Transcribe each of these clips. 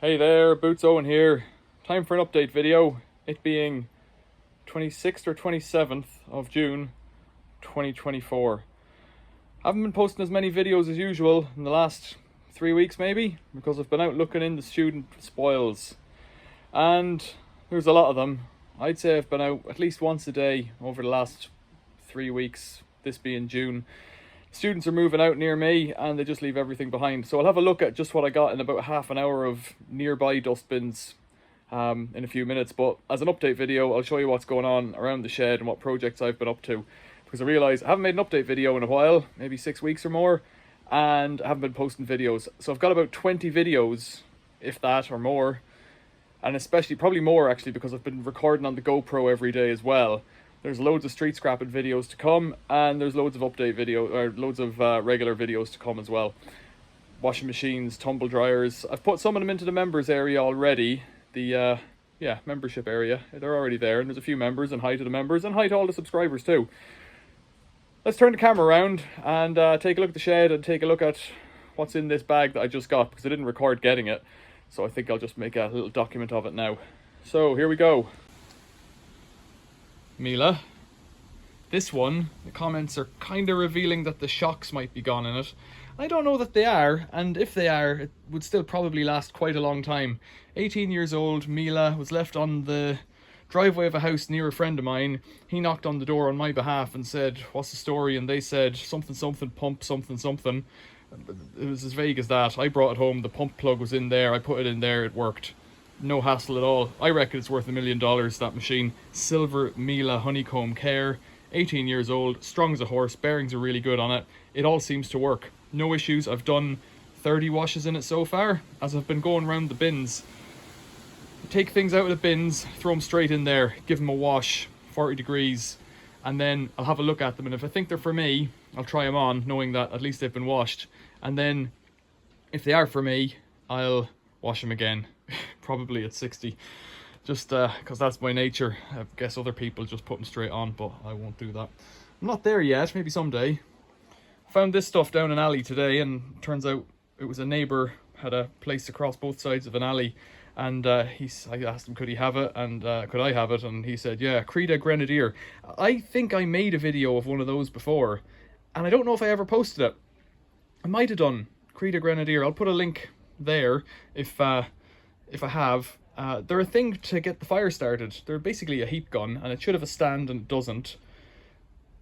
Hey there, Boots Owen here. Time for an update video, it being 26th or 27th of June 2024. Haven't been posting as many videos as usual in the last 3 weeks maybe, because I've been out looking in the student spoils. And there's a lot of them. I'd say I've been out at least once a day over the last 3 weeks, this being June. Students are moving out near me and they just leave everything behind. So I'll have a look at just what I got in about half an hour of nearby dustbins in a few minutes. But as an update video, I'll show you what's going on around the shed and what projects I've been up to. Because I realise I haven't made an update video in a while, maybe 6 weeks or more, and I haven't been posting videos. So I've got about 20 videos, if that, or more. And especially, probably more actually, because I've been recording on the GoPro every day as well. There's loads of street scrapping videos to come, and there's loads of update video, or loads of regular videos to come as well. Washing machines, tumble dryers. I've put some of them into the members area already. The membership area. They're already there, and there's a few members, and hi to the members, and hi to all the subscribers too. Let's turn the camera around and take a look at the shed and take a look at what's in this bag that I just got, because I didn't record getting it. So I think I'll just make a little document of it now. So here we go. Miele. This one, the comments are kind of revealing that the shocks might be gone in it. I don't know that they are, and if they are, it would still probably last quite a long time. 18 years old, Miele, was left on the driveway of a house near a friend of mine. He knocked on the door on my behalf and said, "What's the story?" And they said, something pump, something. It was as vague as that. I brought it home, the pump plug was in there, I put it in there, it worked. No hassle at all. I reckon it's worth $1 million, that machine. Silver Miele honeycomb care, 18 years old, strong as a horse, bearings are really good on it. It all seems to work. No issues. I've done 30 washes in it so far, as I've been going around the bins. Take things out of the bins, throw them straight in there, give them a wash, 40 degrees, and then I'll have a look at them, and if I think they're for me, I'll try them on, knowing that at least they've been washed. And then, if they are for me, I'll wash them again. Probably at 60, just because that's my nature. I guess other people just put them straight on, but I won't do that. I'm not there yet, maybe someday. Found this stuff down an alley today, and turns out it was a neighbour had a place across both sides of an alley, and I asked him could he have it, and could I have it, and he said yeah, Grenadier. I think I made a video of one of those before, and I don't know if I ever posted it. I might have done. Grenadier, I'll put a link there if I have. They're a thing to get the fire started. They're basically a heat gun, and it should have a stand and it doesn't.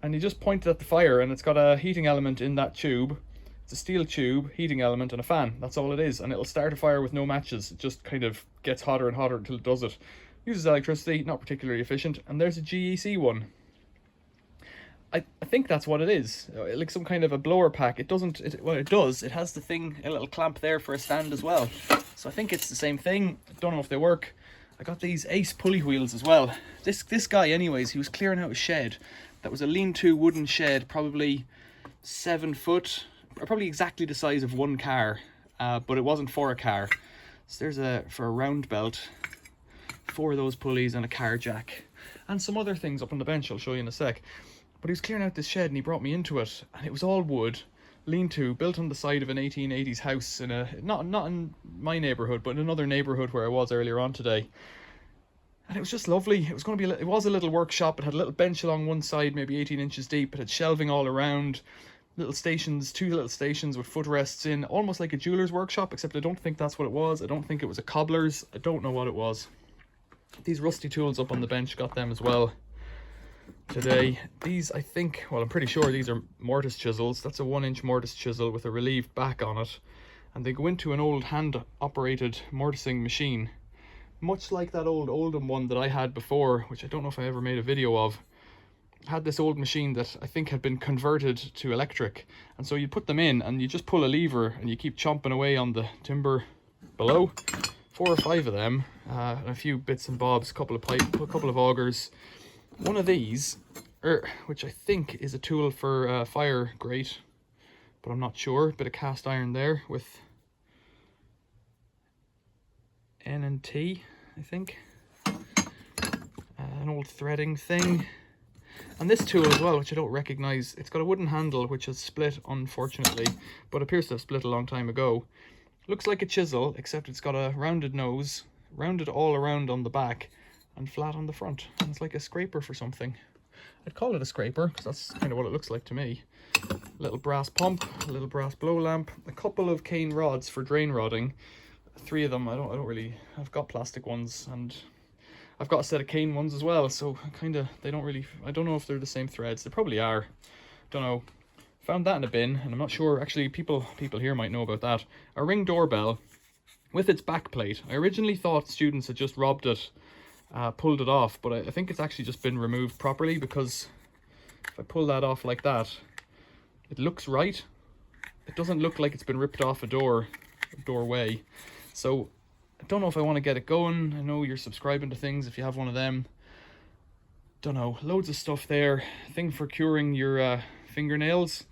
And you just point it at the fire, and it's got a heating element in that tube. It's a steel tube, heating element, and a fan. That's all it is, and it'll start a fire with no matches. It just kind of gets hotter and hotter until it does it. Uses electricity, not particularly efficient. And there's a GEC one. I think that's what it is, like some kind of a blower pack. It doesn't, well it does, it has the thing, a little clamp there for a stand as well. So I think it's the same thing. I don't know if they work. I got these Ace pulley wheels as well. This guy anyways, he was clearing out a shed. That was a lean-to wooden shed, probably 7 foot, or probably exactly the size of one car, but it wasn't for a car. So there's for a round belt, 4 of those pulleys and a car jack. And some other things up on the bench I'll show you in a sec. But he was clearing out this shed and he brought me into it, and it was all wood, lean-to, built on the side of an 1880s house in a, not in my neighbourhood, but in another neighbourhood where I was earlier on today. And it was just lovely. It was going to be, it was a little workshop. It had a little bench along one side, maybe 18 inches deep. It had shelving all around, little stations, 2 little stations with footrests in, almost like a jeweller's workshop, except I don't think that's what it was. I don't think it was a cobbler's. I don't know what it was. These rusty tools up on the bench, got them as well today. These, I think, well, I'm pretty sure these are mortise chisels. That's a 1-inch mortise chisel with a relieved back on it, and they go into an old hand operated mortising machine, much like that old Oldham one that I had before, which I don't know if I ever made a video of. I had this old machine that I think had been converted to electric, and so you put them in and you just pull a lever and you keep chomping away on the timber below. 4 or 5 of them, and a few bits and bobs, a couple of pipe, a couple of augers. One of these, which I think is a tool for fire grate, but I'm not sure. Bit of cast iron there with N and T, I think. An old threading thing. And this tool as well, which I don't recognise. It's got a wooden handle which has split, unfortunately, but appears to have split a long time ago. Looks like a chisel, except it's got a rounded nose, rounded all around on the back, and flat on the front. And it's like a scraper for something. I'd call it a scraper, because that's kind of what it looks like to me. A little brass pump, a little brass blow lamp, a couple of cane rods for drain rodding. 3 of them. I don't really. I've got plastic ones, and I've got a set of cane ones as well. So they don't really. I don't know if they're the same threads. They probably are. Don't know. Found that in a bin, and I'm not sure. Actually, people here might know about that. A Ring doorbell with its back plate. I originally thought students had just robbed it, pulled it off, but I think it's actually just been removed properly, because if I pull that off like that, it looks right. It doesn't look like it's been ripped off a doorway. So I don't know if I want to get it going. I know you're subscribing to things if you have one of them. Don't know, loads of stuff there. Thing for curing your fingernails.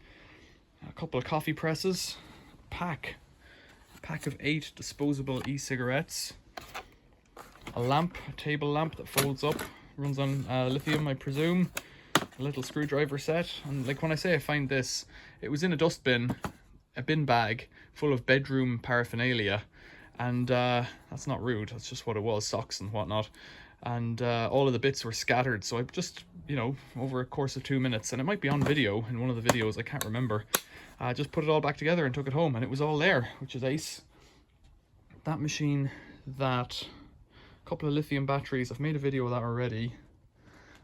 A couple of coffee presses. A pack of 8 disposable e-cigarettes. A lamp, a table lamp that folds up, runs on lithium, I presume. A little screwdriver set. And like when I say I find this, it was in a dustbin, a bin bag full of bedroom paraphernalia, and that's not rude, that's just what it was, socks and whatnot. And all of the bits were scattered, so I just, you know, over a course of 2 minutes, and it might be on video in one of the videos, I can't remember, I just put it all back together and took it home, and it was all there, which is ace. That machine, that couple of lithium batteries, I've made a video of that already.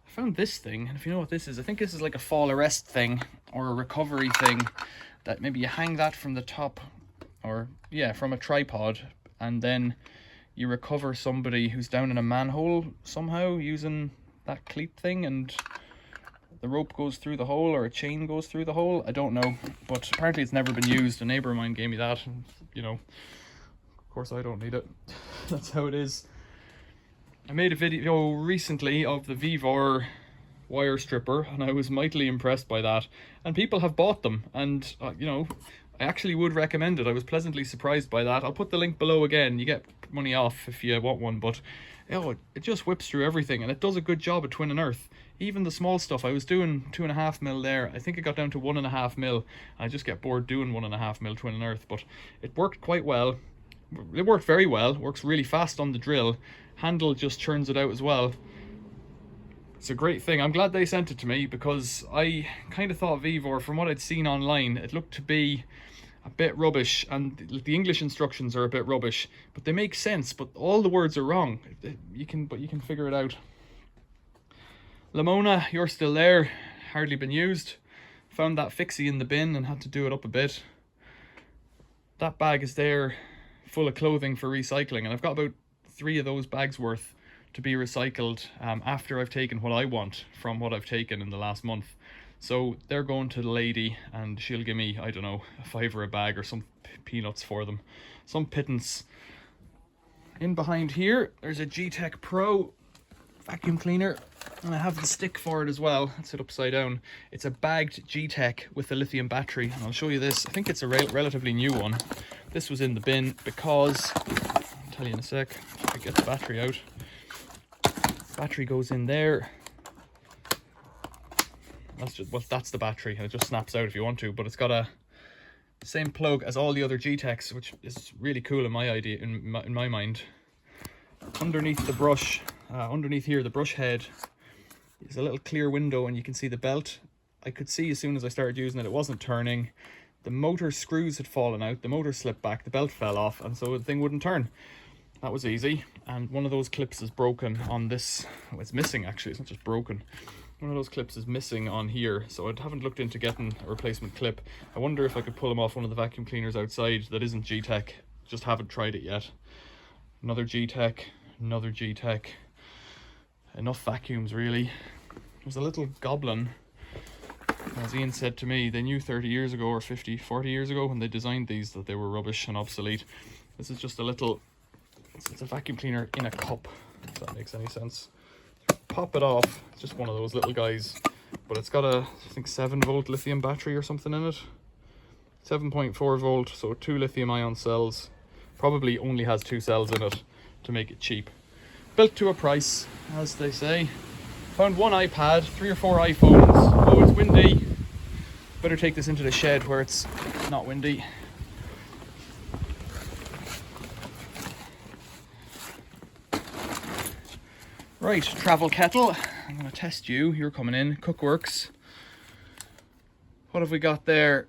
I found this thing, and if you know what this is, I think this is like a fall arrest thing or a recovery thing, that maybe you hang that from the top, or yeah, from a tripod, and then you recover somebody who's down in a manhole somehow using that cleat thing, and the rope goes through the hole or a chain goes through the hole. I don't know, but apparently it's never been used. A neighbor of mine gave me that, and you know, of course I don't need it. That's how it is. I made a video recently of the Vivor wire stripper, and I was mightily impressed by that, and people have bought them, and you know, I actually would recommend it. I was pleasantly surprised by that. I'll put the link below again. You get money off if you want one, but you know, it just whips through everything, and it does a good job at twin and earth. Even the small stuff, I was doing 2.5 mil there. I think it got down to 1.5 mil. I just get bored doing 1.5 mil twin and earth, but it worked quite well. It worked very well. It works really fast on the drill. Handle just churns it out as well. It's a great thing. I'm glad they sent it to me, because I kind of thought Vivor, from what I'd seen online, it looked to be a bit rubbish, and the English instructions are a bit rubbish, but they make sense, but all the words are wrong. You can figure it out. Lamona, you're still there, hardly been used. Found that fixie in the bin and had to do it up a bit. That bag is there full of clothing for recycling, and I've got about 3 of those bags worth to be recycled after I've taken what I want from what I've taken in the last month. So they're going to the lady, and she'll give me, I don't know, a $5 a bag or some peanuts for them. Some pittance. In behind here, there's a Gtech Pro vacuum cleaner, and I have the stick for it as well. It's it upside down. It's a bagged Gtech with a lithium battery, and I'll show you this. I think it's a relatively new one. This was in the bin because, I'll tell you in a sec, if I get the battery out. Battery goes in there. That's just, well, that's the battery, and it just snaps out if you want to, but it's got a same plug as all the other Gtechs, which is really cool in my mind. Underneath the brush, underneath here, the brush head, is a little clear window, and you can see the belt. I could see as soon as I started using it, it wasn't turning. The motor screws had fallen out, the motor slipped back, the belt fell off, and so the thing wouldn't turn. That was easy. And one of those clips is broken on this. Oh, it's missing actually, it's not just broken. One of those clips is missing on here, so I haven't looked into getting a replacement clip. I wonder if I could pull them off one of the vacuum cleaners outside that isn't Gtech. Just haven't tried it yet. Another Gtech, another Gtech. Enough vacuums really. There's a little goblin. As Ian said to me, they knew 30 years ago or 50, 40 years ago when they designed these that they were rubbish and obsolete. This is just a little, it's a vacuum cleaner in a cup, if that makes any sense. Pop it off, it's just one of those little guys, but it's got a, I think 7-volt lithium battery or something in it. 7.4 volt, so 2 lithium ion cells. Probably only has 2 cells in it to make it cheap. Built to a price, as they say. Found 1 iPad, 3 or 4 iPhones. Oh, it's windy. Better take this into the shed where it's not windy. Right, travel kettle. I'm going to test you. You're coming in. Cookworks. What have we got there?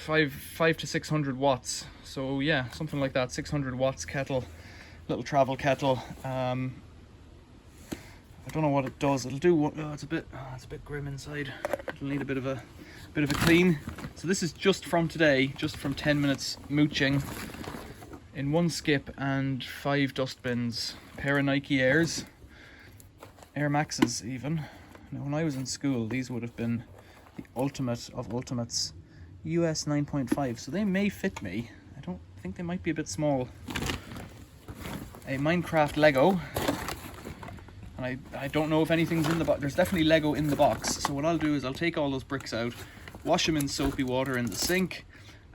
5 to 600 watts. So yeah, something like that. 600 watts kettle, little travel kettle. I don't know what it does. It'll do. Oh, it's a bit grim inside. It'll need a bit of a clean. So this is just from today, just from 10 minutes mooching in one skip and 5 dustbins. Pair of Nike Airs, Air Maxes even. Now when I was in school, these would have been the ultimate of ultimates, US 9.5, so they may fit me. I don't think they might be a bit small. A Minecraft Lego, and I don't know if anything's in the box. There's definitely Lego in the box, so what I'll do is I'll take all those bricks out, wash them in soapy water in the sink,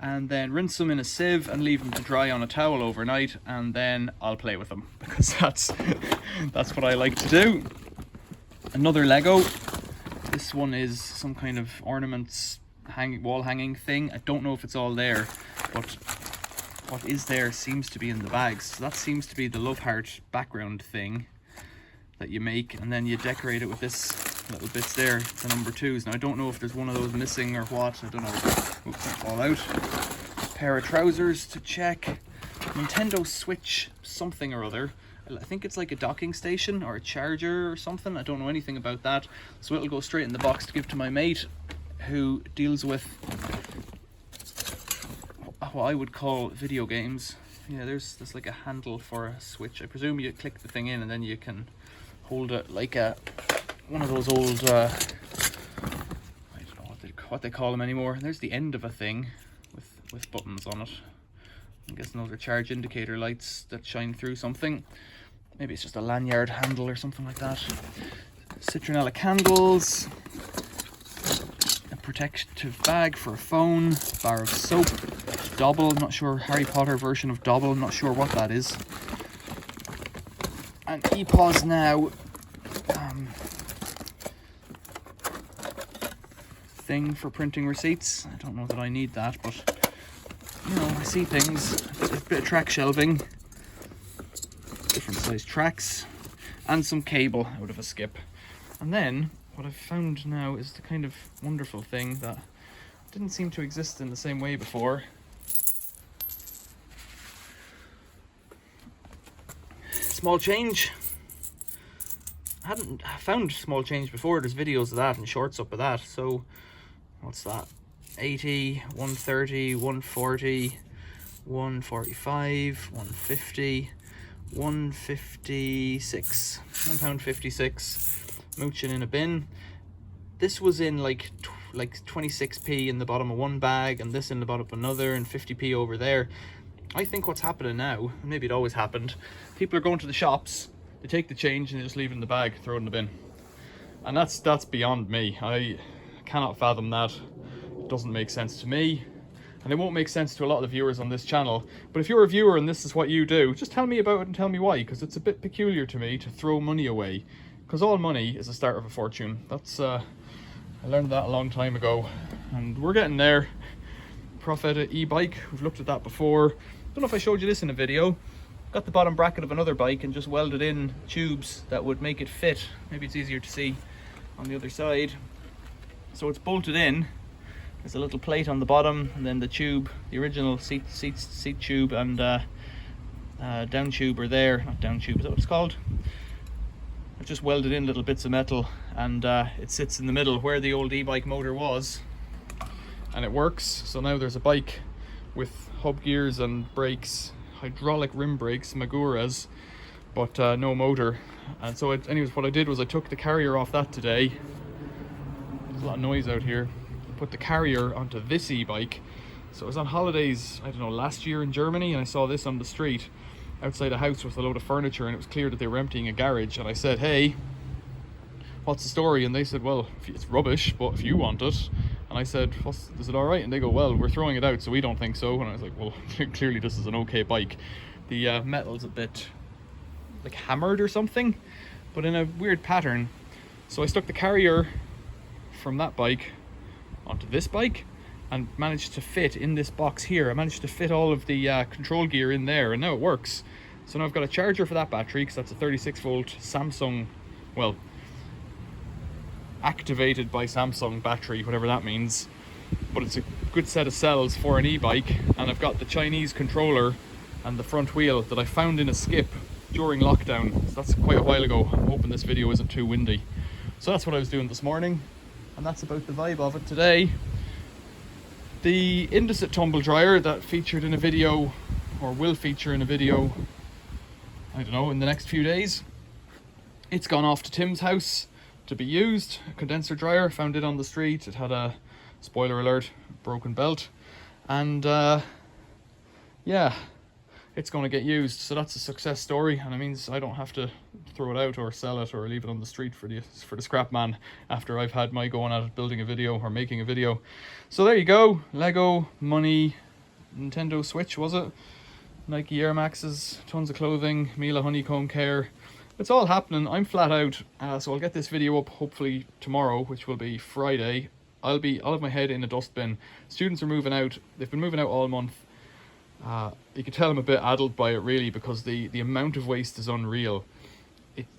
and then rinse them in a sieve and leave them to dry on a towel overnight, and then I'll play with them, because that's what I like to do. Another Lego. This one is some kind of ornaments wall hanging thing. I don't know if it's all there, but what is there seems to be in the bags. So that seems to be the love heart background thing that you make, and then you decorate it with this little bits there, the number 2s. Now I don't know if there's one of those missing or what. I don't know. Oops, don't fall out. Pair of trousers to check. Nintendo Switch something or other. I think it's like a docking station or a charger or something. I don't know anything about that, so it'll go straight in the box to give to my mate who deals with what I would call video games. Yeah, there's like a handle for a Switch. I presume you click the thing in and then you can hold it like one of those old I don't know what they call them anymore. And there's the end of a thing with buttons on it. I'm guessing those are charge indicator lights that shine through something. Maybe it's just a lanyard handle or something like that. Citronella candles, a protective bag for a phone, bar of soap, Dobble, not sure, Harry Potter version of Dobble, not sure what that is. And ePause Now thing for printing receipts. I don't know that I need that, but you know, I see things. A bit of track shelving, different size tracks, and some cable out of a skip. And then what I've found now is the kind of wonderful thing that didn't seem to exist in the same way before. Small change. I hadn't found small change before. There's videos of that and shorts up of that. So what's that? 80, 130, 140, 145, 150, 156, £1.56, mooching in a bin. This was in like 26p in the bottom of one bag, and this in the bottom of another, and 50p over there. I think what's happening now, maybe it always happened, people are going to the shops, they take the change and they just leave it in the bag, throw it in the bin. And that's beyond me. I cannot fathom that. It doesn't make sense to me, and it won't make sense to a lot of the viewers on this channel. But if you're a viewer and this is what you do, just tell me about it and tell me why, because it's a bit peculiar to me to throw money away, because all money is the start of a fortune. That's I learned that a long time ago, and we're getting there. Profeta Ebike, we've looked at that before. Don't know if I showed you this in a video. Got the bottom bracket of another bike and just welded in tubes that would make it fit. Maybe it's easier to see on the other side. So it's bolted in. There's a little plate on the bottom, and then the tube, the original seat tube and down tube are there. Not down tube, is that what it's called? I've just welded in little bits of metal, and it sits in the middle where the old e-bike motor was, and it works. So now there's a bike with hub gears and brakes, hydraulic rim brakes, Maguras, but no motor. And so anyways, what I did was I took the carrier off that today. There's a lot of noise out here. I put the carrier onto this e-bike. So I was on holidays, I don't know, last year in Germany, and I saw this on the street outside a house with a load of furniture, and it was clear that they were emptying a garage. And I said, hey, what's the story? And they said, well, it's rubbish, but if you want it. And I said, is it all right? And they go, well, we're throwing it out, so we don't think so. And I was like, well, clearly this is an okay bike. The metal's a bit like hammered or something, but in a weird pattern. So I stuck the carrier from that bike onto this bike and managed to fit in this box here. I managed to fit all of the control gear in there, and now it works. So now I've got a charger for that battery, because that's a 36 volt Samsung, well, activated by Samsung battery, whatever that means. But it's a good set of cells for an e-bike, and I've got the Chinese controller and the front wheel that I found in a skip during lockdown. So that's quite a while ago. I'm hoping this video isn't too windy. So that's what I was doing this morning, and that's about the vibe of it today. The Indesit tumble dryer that featured in a video, or will feature in a video, I don't know, in the next few days, it's gone off to Tim's house to be used. A condenser dryer, found it on the street. It had a, spoiler alert, broken belt, and yeah, it's going to get used. So that's a success story, and it means I don't have to throw it out or sell it or leave it on the street for the scrap man after I've had my going at it building a video or making a video. So there you go. Lego, money, Nintendo Switch, was it? Nike Air Maxes, tons of clothing, Miele honeycomb care. It's all happening. I'm flat out, so I'll get this video up hopefully tomorrow, which will be Friday. I'll have my head in a dustbin. Students are moving out. They've been moving out all month. You can tell I'm a bit addled by it, really, because the amount of waste is unreal.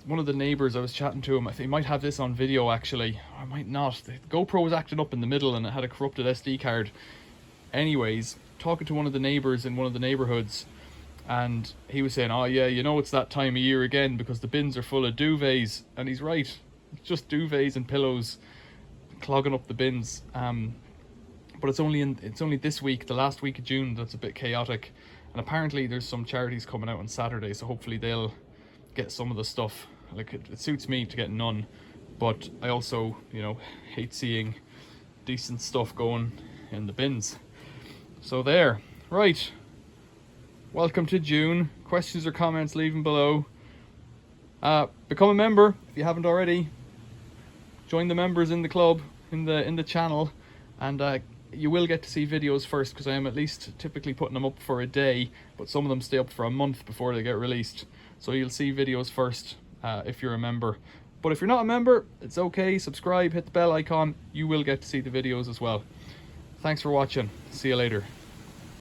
One of the neighbours, I was chatting to him, I think he might have this on video actually, or I might not. The GoPro was acting up in the middle and it had a corrupted SD card. Anyways, talking to one of the neighbours in one of the neighbourhoods, and he was saying, oh yeah, you know, it's that time of year again because the bins are full of duvets. And he's right, it's just duvets and pillows clogging up the bins. But it's only this week, the last week of June, that's a bit chaotic. And apparently there's some charities coming out on Saturday, so hopefully they'll get some of the stuff. Like, it suits me to get none, but I also, you know, hate seeing decent stuff going in the bins. So there. Right. Welcome to June. Questions or comments, leave them below. Become a member if you haven't already. Join the members in the club, in the channel, and you will get to see videos first, because I am at least typically putting them up for a day, but some of them stay up for a month before they get released. So you'll see videos first if you're a member. But if you're not a member, it's okay. Subscribe, hit the bell icon. You will get to see the videos as well. Thanks for watching. See you later.